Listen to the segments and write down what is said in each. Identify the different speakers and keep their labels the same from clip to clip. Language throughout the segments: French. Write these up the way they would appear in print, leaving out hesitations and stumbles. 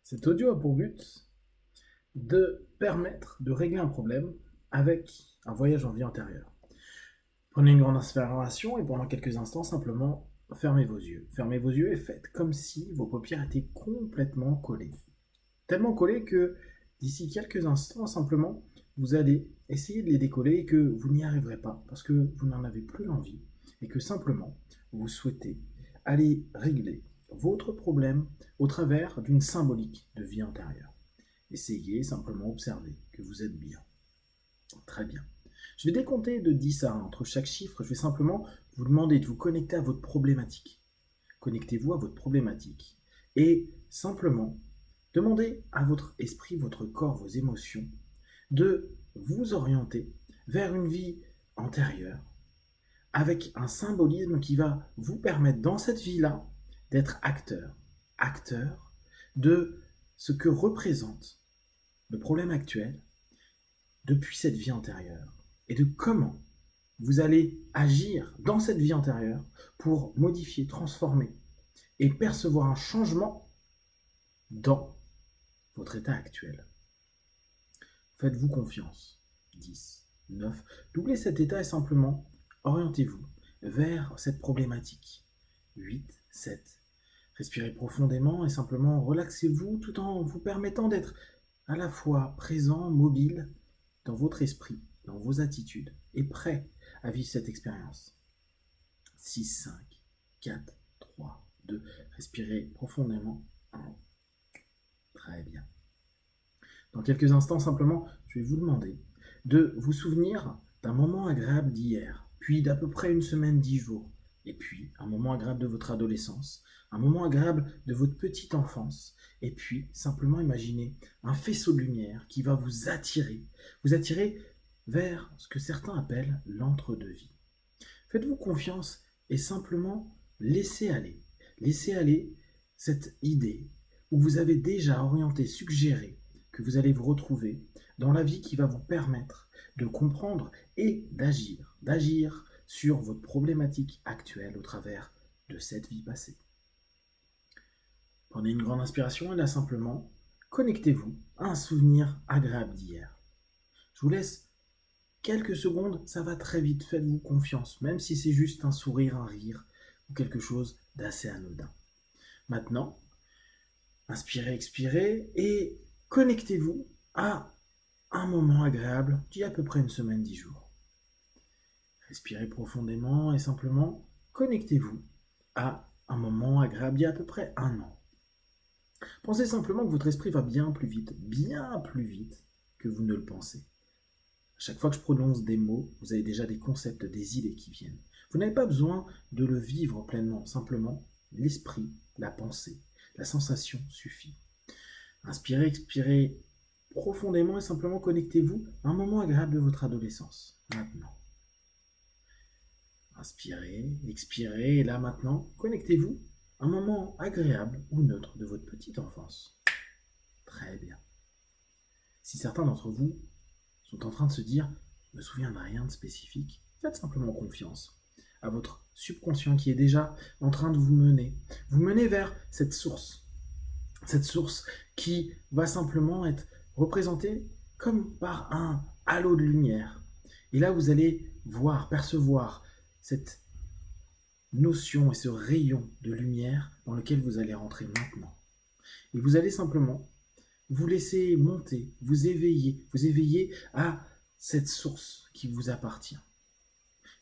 Speaker 1: Cet audio a pour but de permettre de régler un problème avec un voyage en vie antérieure. Prenez une grande inspiration et pendant quelques instants, simplement, fermez vos yeux. Fermez vos yeux et faites comme si vos paupières étaient complètement collées. Tellement collées que d'ici quelques instants, simplement, vous allez essayer de les décoller et que vous n'y arriverez pas parce que vous n'en avez plus l'envie et que simplement, vous souhaitez aller régler votre problème au travers d'une symbolique de vie antérieure. Essayez simplement observer que vous êtes bien. Très bien. Je vais décompter de 10 à 1. Entre chaque chiffre, je vais simplement vous demander de vous connecter à votre problématique. Connectez-vous à votre problématique. Et simplement, demandez à votre esprit, votre corps, vos émotions, de vous orienter vers une vie antérieure, avec un symbolisme qui va vous permettre dans cette vie-là d'être acteur de ce que représente le problème actuel depuis cette vie antérieure et de comment vous allez agir dans cette vie antérieure pour modifier, transformer et percevoir un changement dans votre état actuel. Faites-vous confiance. 10, 9. Doublez cet état et simplement orientez-vous vers cette problématique. 8, 7. Respirez profondément et simplement relaxez-vous tout en vous permettant d'être à la fois présent, mobile dans votre esprit, dans vos attitudes et prêt à vivre cette expérience. 6, 5, 4, 3, 2. Respirez profondément. 1. Très bien. Dans quelques instants, simplement, je vais vous demander de vous souvenir d'un moment agréable d'hier, puis d'à peu près une semaine, 10 jours, et puis un moment agréable de votre adolescence, un moment agréable de votre petite enfance, et puis simplement imaginez un faisceau de lumière qui va vous attirer vers ce que certains appellent l'entre-deux-vie. Faites-vous confiance et simplement laissez aller cette idée où vous avez déjà orienté, suggéré que vous allez vous retrouver dans la vie qui va vous permettre de comprendre et d'agir sur votre problématique actuelle au travers de cette vie passée. Prenez une grande inspiration et là simplement, connectez-vous à un souvenir agréable d'hier. Je vous laisse quelques secondes, ça va très vite, faites-vous confiance, même si c'est juste un sourire, un rire ou quelque chose d'assez anodin. Maintenant, inspirez, expirez et connectez-vous à un moment agréable d'il y a à peu près une semaine, 10 jours. Respirez profondément et simplement connectez-vous à un moment agréable d'il y a à peu près un an. Pensez simplement que votre esprit va bien plus vite que vous ne le pensez. À chaque fois que je prononce des mots, vous avez déjà des concepts, des idées qui viennent. Vous n'avez pas besoin de le vivre pleinement, simplement l'esprit, la pensée, la sensation suffit. Inspirez, expirez profondément et simplement connectez-vous à un moment agréable de votre adolescence. Maintenant. Inspirez, expirez et là maintenant, connectez-vous à un moment agréable ou neutre de votre petite enfance. Très bien. Si certains d'entre vous sont en train de se dire « je ne me souviens de rien de spécifique », faites simplement confiance à votre subconscient qui est déjà en train de vous mener vers cette source qui va simplement être représentée comme par un halo de lumière. Et là, vous allez voir, percevoir cette notion et ce rayon de lumière dans lequel vous allez rentrer maintenant. Et vous allez simplement vous laisser monter, vous éveiller à cette source qui vous appartient.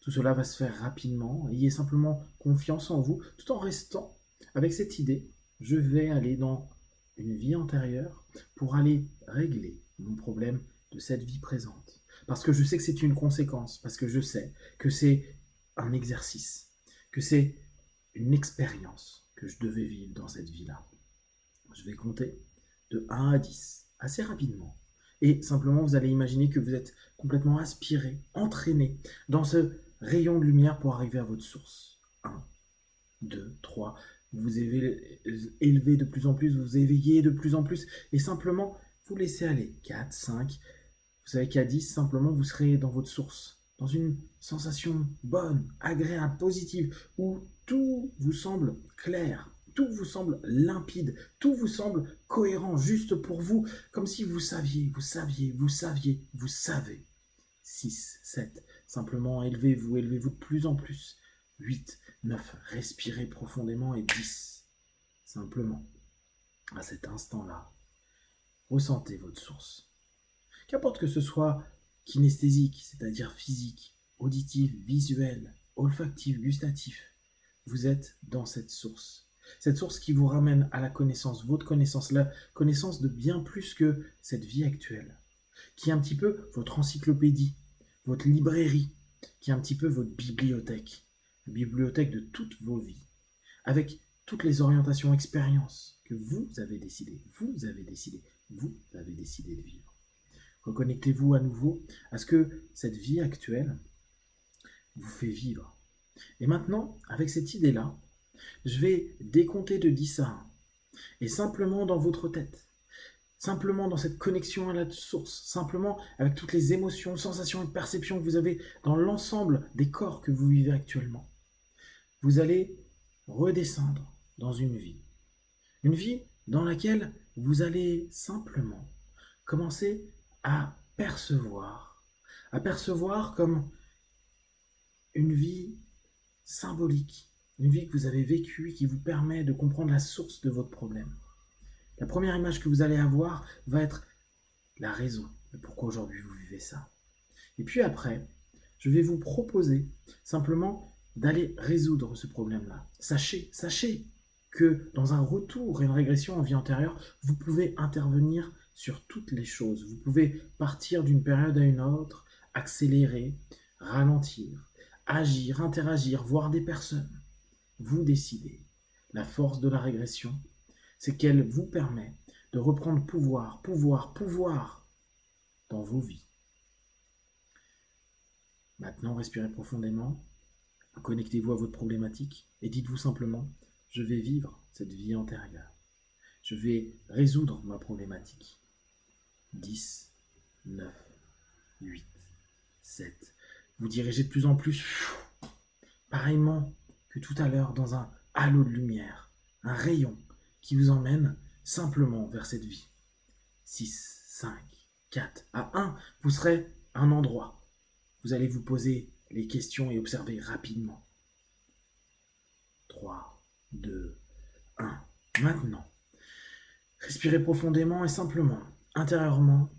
Speaker 1: Tout cela va se faire rapidement. Ayez simplement confiance en vous, tout en restant avec cette idée. Je vais aller dans une vie antérieure pour aller régler mon problème de cette vie présente. Parce que je sais que c'est une conséquence, parce que je sais que c'est un exercice, que c'est une expérience que je devais vivre dans cette vie-là. Je vais compter de 1 à 10, assez rapidement. Et simplement, vous allez imaginer que vous êtes complètement aspiré, entraîné dans ce rayon de lumière pour arriver à votre source. 1, 2, 3. Vous vous élevez de plus en plus, vous éveillez de plus en plus, et simplement, vous laissez aller. 4, 5. Vous savez qu'à 10, simplement, vous serez dans votre source, dans une sensation bonne, agréable, positive, où tout vous semble clair, tout vous semble limpide, tout vous semble cohérent, juste pour vous, comme si vous saviez, vous savez. 6, 7, simplement élevez-vous de plus en plus. 8, 9, respirez profondément et 10, simplement, à cet instant-là, ressentez votre source. Qu'importe que ce soit kinesthésique, c'est-à-dire physique, auditif, visuel, olfactif, gustatif, vous êtes dans cette source. Cette source qui vous ramène à la connaissance, votre connaissance, la connaissance de bien plus que cette vie actuelle, qui est un petit peu votre encyclopédie, votre librairie, qui est un petit peu votre bibliothèque, la bibliothèque de toutes vos vies, avec toutes les orientations, expériences que vous avez décidé de vivre. Reconnectez-vous à nouveau à ce que cette vie actuelle vous fait vivre. Et maintenant, avec cette idée-là, je vais décompter de 10 à 1. Et simplement dans votre tête, simplement dans cette connexion à la source, simplement avec toutes les émotions, sensations et perceptions que vous avez dans l'ensemble des corps que vous vivez actuellement, vous allez redescendre dans une vie. Une vie dans laquelle vous allez simplement commencer à percevoir comme une vie symbolique, une vie que vous avez vécue qui vous permet de comprendre la source de votre problème. La première image que vous allez avoir va être la raison de pourquoi aujourd'hui vous vivez ça. Et puis après, je vais vous proposer simplement d'aller résoudre ce problème-là. Sachez que dans un retour et une régression en vie antérieure, vous pouvez intervenir sur toutes les choses. Vous pouvez partir d'une période à une autre, accélérer, ralentir, agir, interagir, voir des personnes. Vous décidez. La force de la régression, c'est qu'elle vous permet de reprendre pouvoir dans vos vies. Maintenant, respirez profondément, connectez-vous à votre problématique et dites-vous simplement, je vais vivre cette vie antérieure. Je vais résoudre ma problématique. 10, 9, 8, 7. Vous dirigez de plus en plus, pareillement que tout à l'heure, dans un halo de lumière, un rayon qui vous emmène simplement vers cette vie. 6, 5, 4. À 1, vous serez à un endroit. Vous allez vous poser les questions et observer rapidement. 3, 2, 1. Maintenant, respirez profondément et simplement, intérieurement,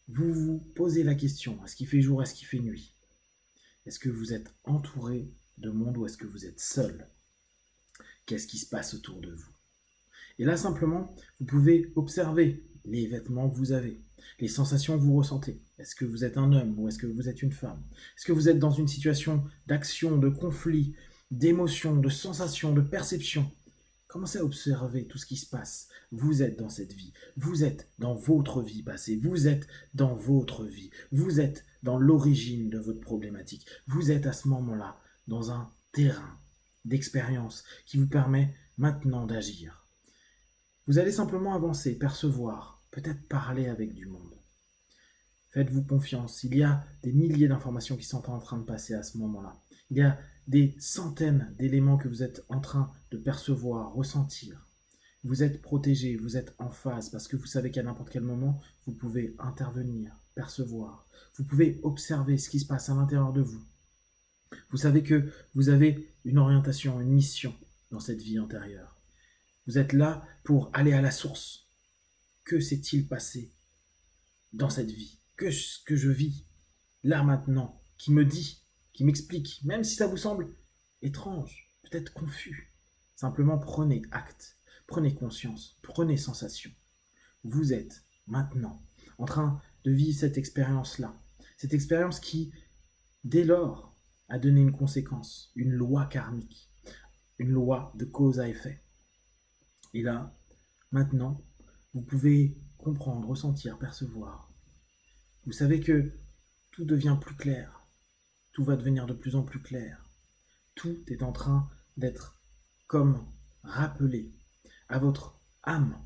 Speaker 1: vous vous posez la question, est-ce qu'il fait jour, est-ce qu'il fait nuit? Est-ce que vous êtes entouré de monde ou est-ce que vous êtes seul? Qu'est-ce qui se passe autour de vous? Et là, simplement, vous pouvez observer les vêtements que vous avez, les sensations que vous ressentez. Est-ce que vous êtes un homme ou est-ce que vous êtes une femme? Est-ce que vous êtes dans une situation d'action, de conflit, d'émotion, de sensation, de perception? Commencez à observer tout ce qui se passe. Vous êtes dans cette vie. Vous êtes dans votre vie passée. Vous êtes dans votre vie. Vous êtes dans l'origine de votre problématique. Vous êtes à ce moment-là dans un terrain d'expérience qui vous permet maintenant d'agir. Vous allez simplement avancer, percevoir, peut-être parler avec du monde. Faites-vous confiance. Il y a des milliers d'informations qui sont en train de passer à ce moment-là. Il y a des centaines d'éléments que vous êtes en train de percevoir, ressentir. Vous êtes protégé, vous êtes en phase parce que vous savez qu'à n'importe quel moment, vous pouvez intervenir, percevoir. Vous pouvez observer ce qui se passe à l'intérieur de vous. Vous savez que vous avez une orientation, une mission dans cette vie antérieure. Vous êtes là pour aller à la source. Que s'est-il passé dans cette vie? Ce que je vis là maintenant, qui me dit, qui m'explique, même si ça vous semble étrange, peut-être confus. Simplement prenez acte, prenez conscience, prenez sensation. Vous êtes maintenant en train de vivre cette expérience-là. Cette expérience qui, dès lors, a donné une conséquence, une loi karmique, une loi de cause à effet. Et là, maintenant, vous pouvez comprendre, ressentir, percevoir. Vous savez que tout devient plus clair. Tout va devenir de plus en plus clair. Tout est en train d'être comme rappelé à votre âme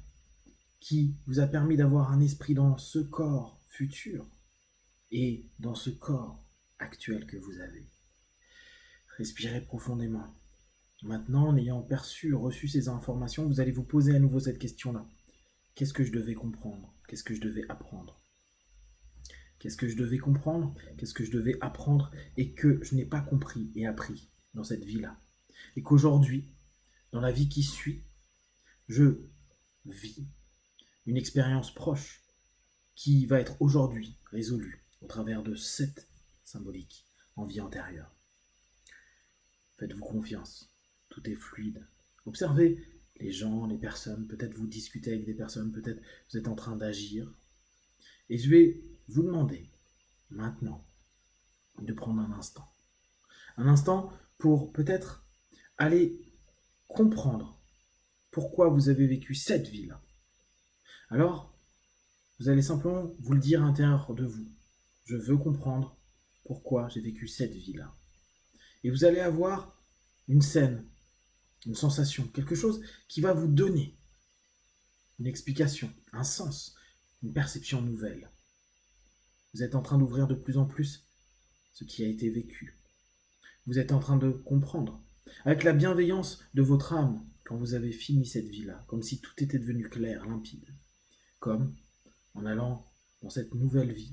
Speaker 1: qui vous a permis d'avoir un esprit dans ce corps futur et dans ce corps actuel que vous avez. Respirez profondément. Maintenant, en ayant reçu ces informations, vous allez vous poser à nouveau cette question-là. Qu'est-ce que je devais comprendre? Qu'est-ce que je devais apprendre? Qu'est-ce que je devais comprendre? Qu'est-ce que je devais apprendre et que je n'ai pas compris et appris dans cette vie-là? Et qu'aujourd'hui, dans la vie qui suit, je vis une expérience proche qui va être aujourd'hui résolue au travers de cette symbolique en vie antérieure. Faites-vous confiance, tout est fluide. Observez les gens, les personnes, peut-être vous discutez avec des personnes, peut-être vous êtes en train d'agir. Et je vais vous demander maintenant de prendre un instant. Un instant pour peut-être aller comprendre pourquoi vous avez vécu cette vie-là. Alors, vous allez simplement vous le dire à l'intérieur de vous. Je veux comprendre pourquoi j'ai vécu cette vie-là. Et vous allez avoir une scène, une sensation, quelque chose qui va vous donner une explication, un sens, une perception nouvelle. Vous êtes en train d'ouvrir de plus en plus ce qui a été vécu. Vous êtes en train de comprendre, avec la bienveillance de votre âme, quand vous avez fini cette vie-là, comme si tout était devenu clair, limpide. Comme, en allant dans cette nouvelle vie,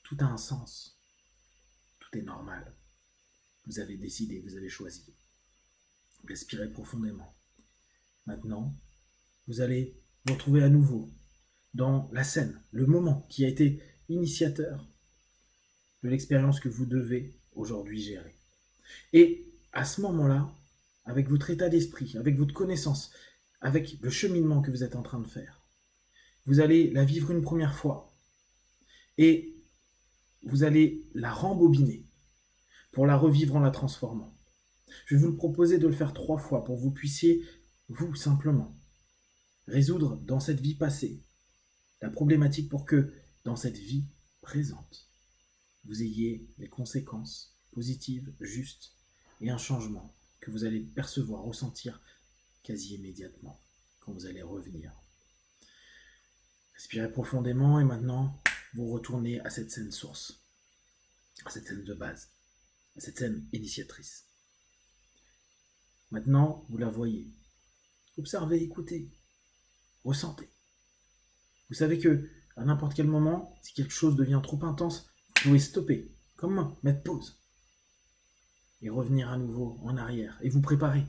Speaker 1: tout a un sens. Tout est normal. Vous avez décidé, vous avez choisi. Respirez profondément. Maintenant, vous allez vous retrouver à nouveau dans la scène, le moment qui a été initiateur de l'expérience que vous devez aujourd'hui gérer. Et à ce moment-là, avec votre état d'esprit, avec votre connaissance, avec le cheminement que vous êtes en train de faire, vous allez la vivre une première fois et vous allez la rembobiner pour la revivre en la transformant. Je vais vous le proposer de le faire 3 fois pour que vous puissiez, vous, simplement, résoudre dans cette vie passée la problématique pour que, dans cette vie présente, vous ayez les conséquences positives, justes, et un changement que vous allez percevoir, ressentir quasi immédiatement quand vous allez revenir. Respirez profondément et maintenant, vous retournez à cette scène source, à cette scène de base, à cette scène initiatrice. Maintenant, vous la voyez. Observez, écoutez, ressentez. Vous savez que à n'importe quel moment, si quelque chose devient trop intense, vous pouvez stopper, comme moi, mettre pause, et revenir à nouveau en arrière, et vous préparer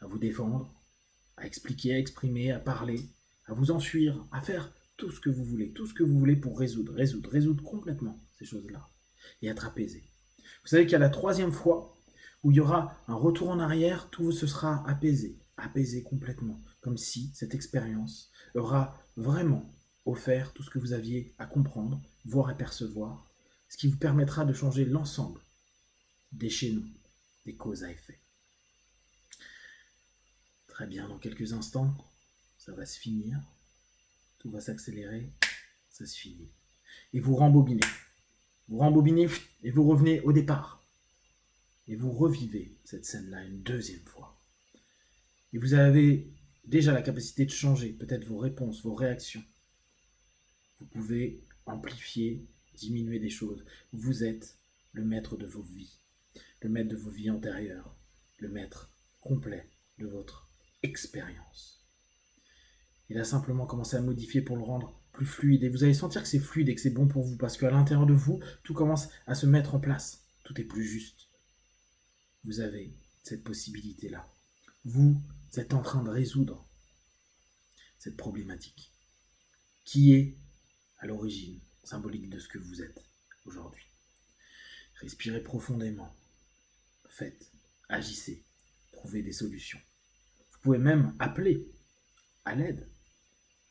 Speaker 1: à vous défendre, à expliquer, à exprimer, à parler, à vous enfuir, à faire tout ce que vous voulez pour résoudre complètement ces choses-là, et être apaisé. Vous savez qu'à la 3e fois, où il y aura un retour en arrière, tout se sera apaisé complètement, comme si cette expérience aura vraiment offert tout ce que vous aviez à comprendre, voir et percevoir, ce qui vous permettra de changer l'ensemble des chaînons, des causes à effet. Très bien, dans quelques instants, ça va se finir, tout va s'accélérer, ça se finit. Et vous rembobinez et vous revenez au départ. Et vous revivez cette scène-là une 2e fois. Et vous avez déjà la capacité de changer peut-être vos réponses, vos réactions. Vous pouvez amplifier, diminuer des choses. Vous êtes le maître de vos vies, le maître de vos vies antérieures, le maître complet de votre expérience. Il a simplement commencé à modifier pour le rendre plus fluide. Et vous allez sentir que c'est fluide et que c'est bon pour vous parce qu'à l'intérieur de vous, tout commence à se mettre en place. Tout est plus juste. Vous avez cette possibilité-là. Vous êtes en train de résoudre cette problématique qui est à l'origine symbolique de ce que vous êtes aujourd'hui. Respirez profondément. Faites, agissez, trouvez des solutions. Vous pouvez même appeler à l'aide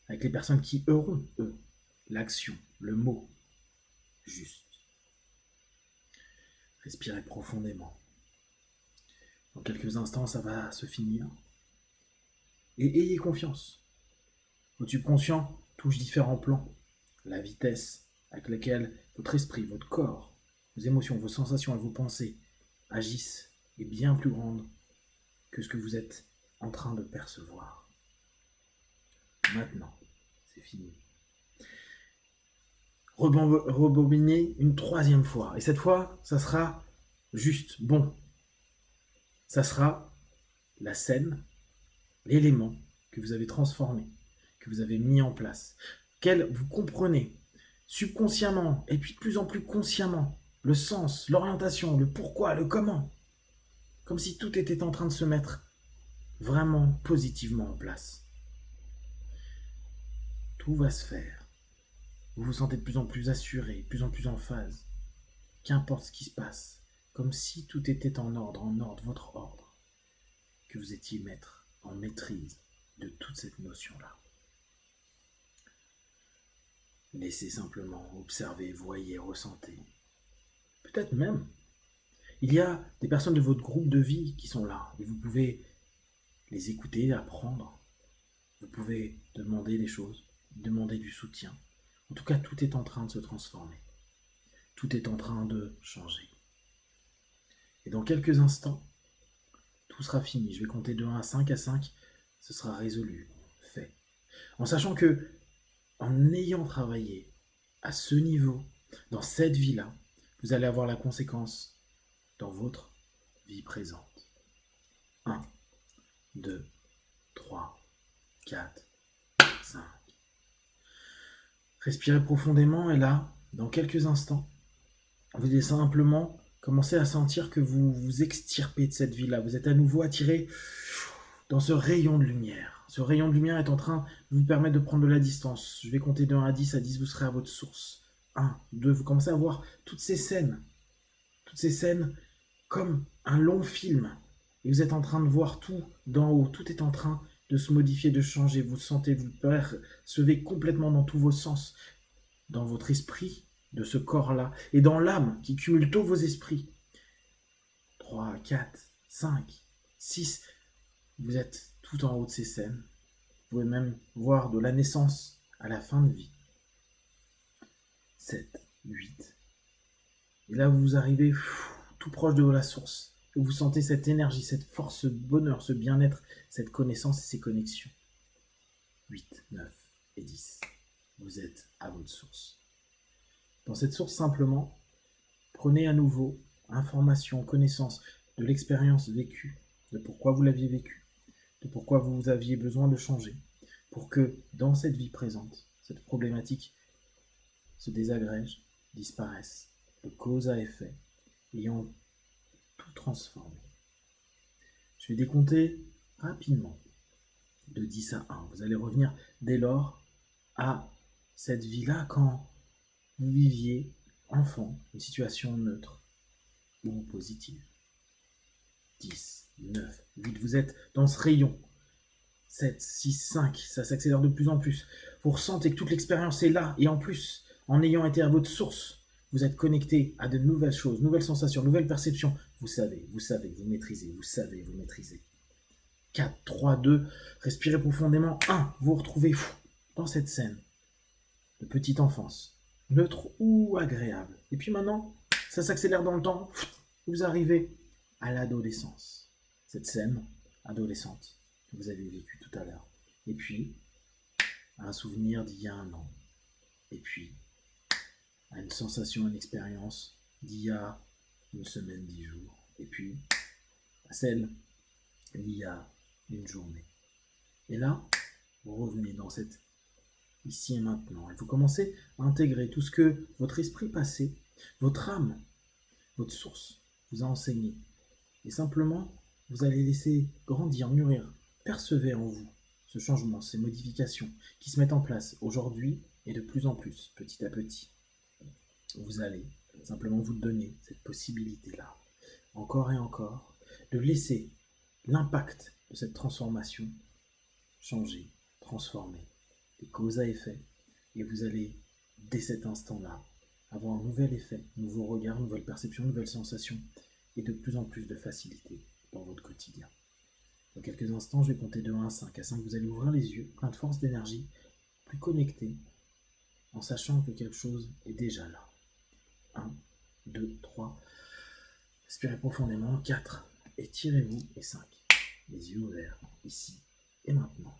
Speaker 1: avec les personnes qui auront, eux, l'action, le mot juste. Respirez profondément. Dans quelques instants, ça va se finir. Et ayez confiance. Votre subconscient touche différents plans. La vitesse avec laquelle votre esprit, votre corps, vos émotions, vos sensations et vos pensées agissent est bien plus grande que ce que vous êtes en train de percevoir. Maintenant, c'est fini. Rebobinez une 3e fois. Et cette fois, ça sera juste bon. Ça sera la scène, l'élément que vous avez transformé, que vous avez mis en place, quel vous comprenez subconsciemment et puis de plus en plus consciemment le sens, l'orientation, le pourquoi, le comment, comme si tout était en train de se mettre vraiment positivement en place. Tout va se faire. Vous vous sentez de plus en plus assuré, de plus en plus en phase. Qu'importe ce qui se passe, comme si tout était en ordre, votre ordre, que vous étiez maître, en maîtrise de toute cette notion-là. Laissez simplement observer, voyez, ressentez. Peut-être même, il y a des personnes de votre groupe de vie qui sont là, et vous pouvez les écouter, apprendre. Vous pouvez demander des choses, demander du soutien. En tout cas, tout est en train de se transformer. Tout est en train de changer. Et dans quelques instants, tout sera fini. Je vais compter de 1 à 5. À 5, ce sera résolu, fait. En sachant que, en ayant travaillé à ce niveau, dans cette vie-là, vous allez avoir la conséquence dans votre vie présente. 1, 2, 3, 4, 5. Respirez profondément et là, dans quelques instants, vous allez simplement commencer à sentir que vous vous extirpez de cette vie-là. Vous êtes à nouveau attiré dans ce rayon de lumière. Ce rayon de lumière est en train de vous permettre de prendre de la distance. Je vais compter de 1 à 10. À 10, vous serez à votre source. 1, 2, vous commencez à voir toutes ces scènes comme un long film. Et vous êtes en train de voir tout d'en haut. Tout est en train de se modifier, de changer. Vous sentez, vous percevez complètement dans tous vos sens, dans votre esprit, de ce corps-là, et dans l'âme qui cumule tous vos esprits. 3, 4, 5, 6. Vous êtes tout en haut de ces scènes. Vous pouvez même voir de la naissance à la fin de vie. 7, 8. Et là, vous arrivez tout proche de la source. Et vous sentez cette énergie, cette force, ce bonheur, ce bien-être, cette connaissance et ces connexions. 8, 9 et 10. Vous êtes à votre source. Dans cette source, simplement, prenez à nouveau information, connaissance de l'expérience vécue, de pourquoi vous l'aviez vécue, de pourquoi vous aviez besoin de changer, pour que dans cette vie présente, cette problématique se désagrège, disparaisse, de cause à effet, ayant tout transformé. Je vais décompter rapidement, de 10 à 1. Vous allez revenir dès lors à cette vie-là quand vous viviez enfant, une situation neutre ou positive. 10, 9, 8, vous êtes dans ce rayon. 7, 6, 5, ça s'accélère de plus en plus. Vous ressentez que toute l'expérience est là, et en plus, en ayant été à votre source, vous êtes connecté à de nouvelles choses, nouvelles sensations, nouvelles perceptions. Vous savez, vous maîtrisez, vous savez, vous maîtrisez. 4, 3, 2, respirez profondément. 1, vous vous retrouvez dans cette scène de petite enfance, neutre ou agréable. Et puis maintenant, ça s'accélère dans le temps, vous arrivez à l'adolescence. Cette scène adolescente que vous avez vécue tout à l'heure. Et puis, à un souvenir d'il y a 1 an. Et puis, à une sensation, une expérience d'il y a 1 semaine, 10 jours. Et puis, à celle d'il y a 1 journée. Et là, vous revenez dans cette ici et maintenant. Et vous commencez à intégrer tout ce que votre esprit passé, votre âme, votre source vous a enseigné. Et simplement, vous allez laisser grandir, mûrir, percevoir en vous ce changement, ces modifications qui se mettent en place aujourd'hui et de plus en plus, petit à petit. Vous allez simplement vous donner cette possibilité-là, encore et encore, de laisser l'impact de cette transformation changer, transformer, des causes à effet, et vous allez, dès cet instant-là, avoir un nouvel effet, un nouveau regard, une nouvelle perception, une nouvelle sensation, et de plus en plus de facilité dans votre quotidien. Dans quelques instants, je vais compter de 1 à 5. À 5, vous allez ouvrir les yeux, plein de force, d'énergie, plus connecté, en sachant que quelque chose est déjà là. 1, 2, 3. Respirez profondément. 4. Étirez-vous. Et 5. Les yeux ouverts, ici et maintenant.